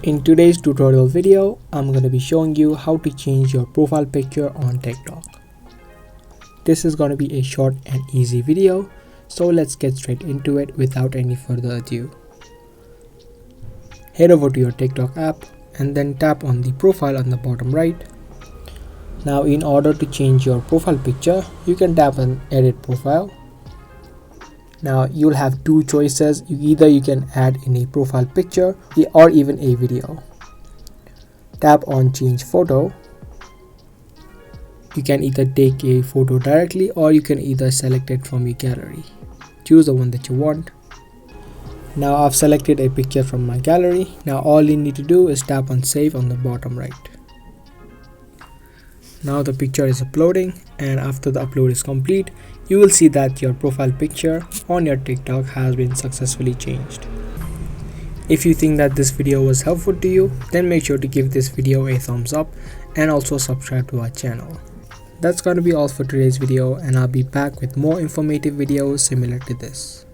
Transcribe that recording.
In today's tutorial video, I'm going to be showing you how to change your profile picture on TikTok. This is going to be a short and easy video, so let's get straight into it without any further ado. Head over to your TikTok app and then tap on the profile on the bottom right. Now in order to change your profile picture, you can tap on edit profile. Now you'll have two choices. Either you can add in a profile picture or even a video. Tap on change photo. You can either take a photo directly or you can either select it from your gallery. Choose the one that you want. Now I've selected a picture from my gallery. Now all you need to do is tap on save on the bottom right. Now the picture is uploading, and after the upload is complete, you will see that your profile picture on your TikTok has been successfully changed. If you think that this video was helpful to you, then make sure to give this video a thumbs up and also subscribe to our channel. That's going to be all for today's video, and I'll be back with more informative videos similar to this.